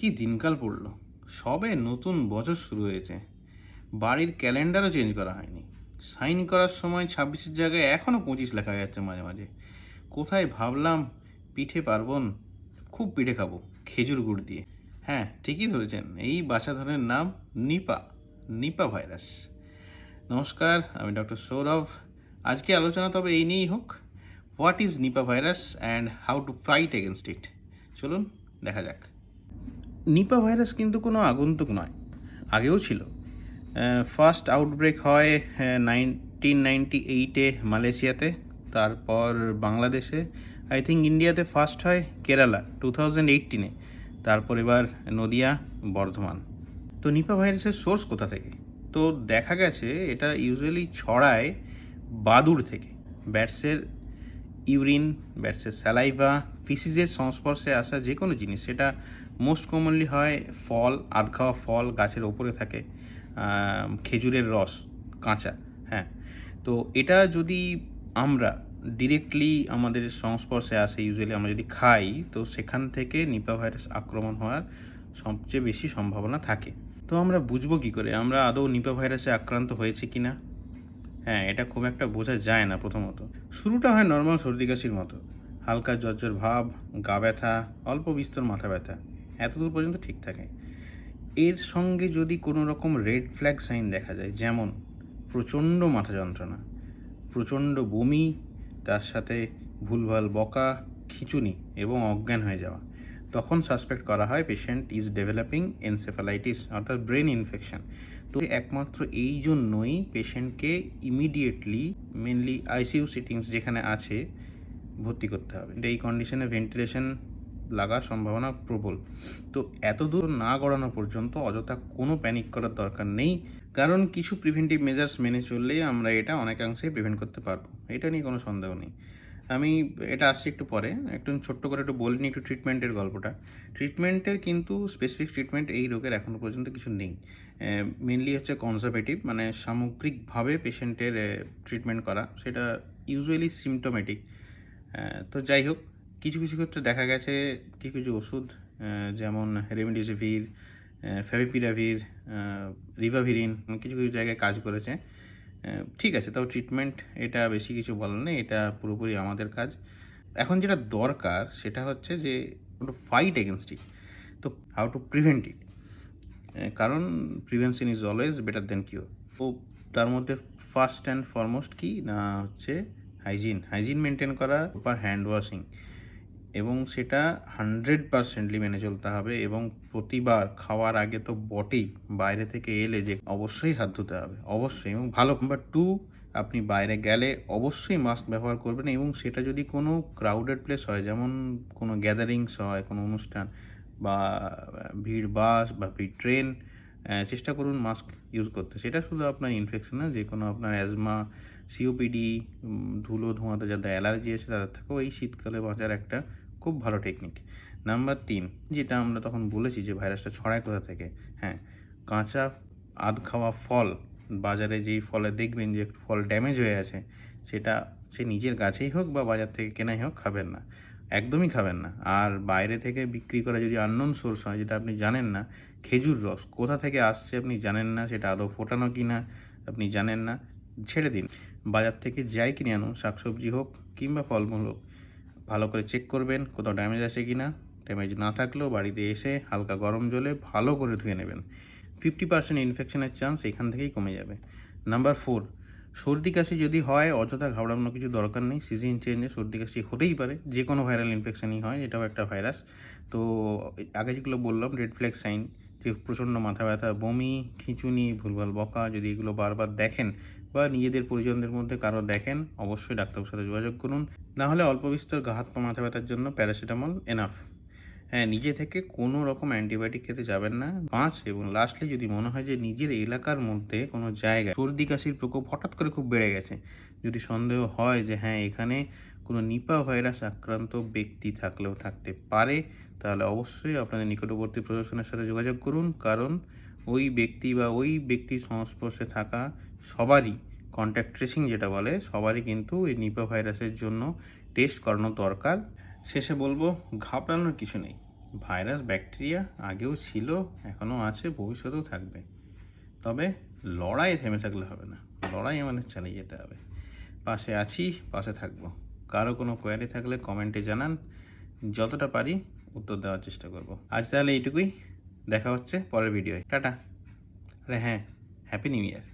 কি দিনকাল পড়লো! সবে নতুন বছর শুরু হয়েছে। বাড়ির ক্যালেন্ডারও চেঞ্জ করা হয়নি। সাইন করার সময় 26-এর জায়গায় এখনও 25 লেখা যাচ্ছে মাঝে মাঝে। কোথায় ভাবলাম পিঠে পার্বণ, খুব পিঠে খাবো খেজুর গুড় দিয়ে। হ্যাঁ, ঠিকই ধরেছেন, এই বাছাধনের নাম নিপা, নিপা ভাইরাস। নমস্কার, আমি ডক্টর সৌরভ। আজকে আলোচনা তবে এই নিয়েই হোক, what is Nipah virus and how to fight against it. চলুন দেখা যাক। নিপা ভাইরাস কিন্তু কোনো আগন্তুক নয়, আগেও ছিল। ফার্স্ট আউটব্রেক হয় 1998-এ মালয়েশিয়াতে, তারপর বাংলাদেশে, আই থিঙ্ক ইন্ডিয়াতে ফার্স্ট হয় কেরালা 2018-এ, তারপর এবার নদিয়া, বর্ধমান। তো নিপা ভাইরাসের সোর্স কোথা থেকে? তো দেখা গেছে এটা ইউজুয়ালি ছড়ায় বাদুড় থেকে। ব্যাটসের ইউরিন, ব্যাটসের স্যালাইভা, ফিসিসের সংস্পর্শে আসা যে কোনো জিনিস, সেটা মোস্ট কমনলি হয় ফল, আধ খাওয়া ফল গাছের ওপরে থাকে, খেজুরের রস কাঁচা। হ্যাঁ, তো এটা যদি আমরা ডিরেক্টলি আমাদের সংস্পর্শে আসে, ইউজুয়ালি আমরা যদি খাই, তো সেখান থেকে নিপা ভাইরাস আক্রমণ হওয়ার সবচেয়ে বেশি সম্ভাবনা থাকে। তো আমরা বুঝবো কী করে আমরা আদৌ নিপা ভাইরাসে আক্রান্ত হয়েছে কি না? হ্যাঁ, এটা খুব একটা বোঝা যায় না। প্রথমত শুরুটা হয় নর্মাল সর্দি কাশির মতো, হালকা জ্বর ভাব, গা ব্যথা, অল্প বিস্তর মাথা ব্যথা, এতদূর পর্যন্ত ঠিক থাকে। এর সঙ্গে যদি কোনো রকম রেড ফ্ল্যাগ সাইন দেখা যায়, যেমন প্রচণ্ড মাথা যন্ত্রণা, প্রচণ্ড বমি, তার সাথে ভুলভাল বকা, খিঁচুনি এবং অজ্ঞান হয়ে যাওয়া, তখন সাসপেক্ট করা হয় পেশেন্ট ইজ ডেভেলপিং এনসেফালাইটিস, অর্থাৎ ব্রেন ইনফেকশন। তো একমাত্র এই জন্যই পেশেন্টকে ইমিডিয়েটলি, মেনলি আইসিইউ সিটিংস যেখানে আছে, ভর্তি করতে হবে। এই কন্ডিশনে ভেন্টিলেশন লাগার সম্ভাবনা প্রবল। তো এত দূর না গড়ানো পর্যন্ত অযথা কোনো প্যানিক করার দরকার নেই, কারণ কিছু প্রিভেন্টিভ মেজার্স মেনে চললেই আমরা এটা অনেকাংশেই প্রিভেন্ট করতে পারবো, এটা নিয়ে কোনো সন্দেহ নেই। আমি এটা আসছি একটু পরে, একটু ছোট্ট করে একটু বলে নিই একটু ট্রিটমেন্টের গল্পটা। ট্রিটমেন্টের কিন্তু স্পেসিফিক ট্রিটমেন্ট এই রোগের এখনও পর্যন্ত কিছু নেই। মেনলি হচ্ছে কনজারভেটিভ, মানে সামগ্রিকভাবে পেশেন্টের ট্রিটমেন্ট করা, সেটা ইউজুয়ালি সিমটোমেটিক। তো যাই হোক, কিছু কিছু ক্ষেত্রে দেখা গেছে কিছু কিছু ওষুধ, যেমন রেমডেসিভির, ফ্যাভিপিরাভির, রিভাভিরিন, কিছু কিছু জায়গায় কাজ করেছে। ঠিক আছে, তাও ট্রিটমেন্ট এটা বেশি কিছু বলার নেই, এটা পুরোপুরি আমাদের কাজ। এখন যেটা দরকার সেটা হচ্ছে যে টু ফাইট এগেনস্ট ইট, তো হাউ টু প্রিভেন্ট ইট, কারণ prevention is always better then cure. তো তার মধ্যে ফার্স্ট অ্যান্ড ফরমোস্ট কি না হচ্ছে হাইজিন মেনটেন করা, প্রপার হ্যান্ড ওয়াশিং, এবং সেটা 100%লি মেনে চলতে হবে। এবং প্রতিবার খাওয়ার আগে তো বটেই, বাইরে থেকে এলে যে অবশ্যই হাত ধুতে হবে, অবশ্যই, এবং ভালো। নাম্বার 2, আপনি বাইরে গেলে অবশ্যই মাস্ক ব্যবহার করবেন, এবং সেটা যদি কোনো ক্রাউডেড প্লেস হয়, যেমন কোনো গ্যাদারিংস হয়, কোনো অনুষ্ঠান বা ভিড় বাস বা ভিড় ট্রেন, চেষ্টা করুন মাস্ক ইউজ করতে। সেটা শুধু আপনার ইনফেকশন না, যে কোনো আপনার অ্যাজমা, সিওপিডি, ধুলো ধোঁয়াতে যাদের অ্যালার্জি আছে তাদের থেকেও এই শীতকালে বাঁচার একটা খুব ভালো টেকনিক। নাম্বার 3, যেটা আমরা তখন বলেছি যে ভাইরাসটা ছড়ায় কোথা থেকে, হ্যাঁ, কাঁচা আধ খাওয়া ফল, বাজারে যেই ফলে দেখবেন যে ফল ড্যামেজ হয়ে আছে, সেটা সে নিজের গাছেই হোক বা বাজার থেকে কেনাই হোক, খাবেন না, একদমই খাবেন না। আর বাইরে থেকে বিক্রি করা যদি আননোন সোর্স হয়, যেটা আপনি জানেন না, খেজুর রস কোথা থেকে আসছে আপনি জানেন না, সেটা আদৌ ফোটানো কি না আপনি জানেন না, ছেড়ে দিন। বাজার থেকে যাই কিনে আনুন, শাকসবজি হোক কিংবা ফলমূল হোক, ভালো করে চেক করবেন কোথাও ড্যামেজ আছে কি না। ড্যামেজ না থাকলেও বাড়িতে এসে হালকা গরম জলে ভালো করে ধুয়ে নেবেন। 50% ইনফেকশনের চান্স এখান থেকেই কমে যাবে। নাম্বার 4, সর্দি কাশি যদি হয় অযথা ঘাবড়ানোর কিছু দরকার নেই। সিজন চেঞ্জে সর্দি কাশি হতেই পারে, যে কোনো ভাইরাল ইনফেকশনই হয়, এটাও একটা ভাইরাস। তো আগে যেগুলো বললাম রেড ফ্ল্যাগ সাইন, যে প্রচণ্ড মাথা ব্যথা, বমি, খিঁচুনি, ভুলভাল বকা, যদি এগুলো বারবার দেখেন বা নিজেদের পরিজনদের মধ্যে কারো দেখেন, অবশ্যই ডাক্তারের সাথে যোগাযোগ করুন। না হলে অল্প বিস্তর গা হাত পা মাথা ব্যথার জন্য প্যারাসিটামল এনাফ। হ্যাঁ, নিজে থেকে কোনো রকম অ্যান্টিবায়োটিক খেতে যাবেন না। 5 এবং লাস্টলি, যদি মনে হয় যে নিজের এলাকার মধ্যে কোনো জায়গায় সর্দি কাশির প্রকোপ হঠাৎ করে খুব বেড়ে গেছে, যদি সন্দেহ হয় যে হ্যাঁ এখানে কোনো নিপা ভাইরাস আক্রান্ত ব্যক্তি থাকলেও থাকতে পারে, তাহলে অবশ্যই আপনাদের নিকটবর্তী প্রশাসনের সাথে যোগাযোগ করুন, কারণ ওই ব্যক্তি বা ওই ব্যক্তির সংস্পর্শে থাকা সবারই, কন্ট্যাক্ট ট্রেসিং যেটা বলে, সবারই কিন্তু এই নিপা ভাইরাসের জন্য টেস্ট করানো দরকার। শেষে বলবো, ঘাবড়ানোর কিছু নেই। ভাইরাস ব্যাকটেরিয়া আগেও ছিল, এখনও আছে, ভবিষ্যতেও থাকবে। তবে লড়াই থেমে থাকলে হবে না, লড়াই আমাদের চালিয়ে যেতে হবে। পাশে আছি, পাশে থাকবো। কারো কোনো কোয়ারি থাকলে কমেন্টে জানান, যতটা পারি উত্তর দেওয়ার চেষ্টা করব। আজ তাহলে এইটুকুই, দেখা হচ্ছে পরের ভিডিওয়। টাটা। আরে হ্যাঁ, হ্যাপি নিউ ইয়ার।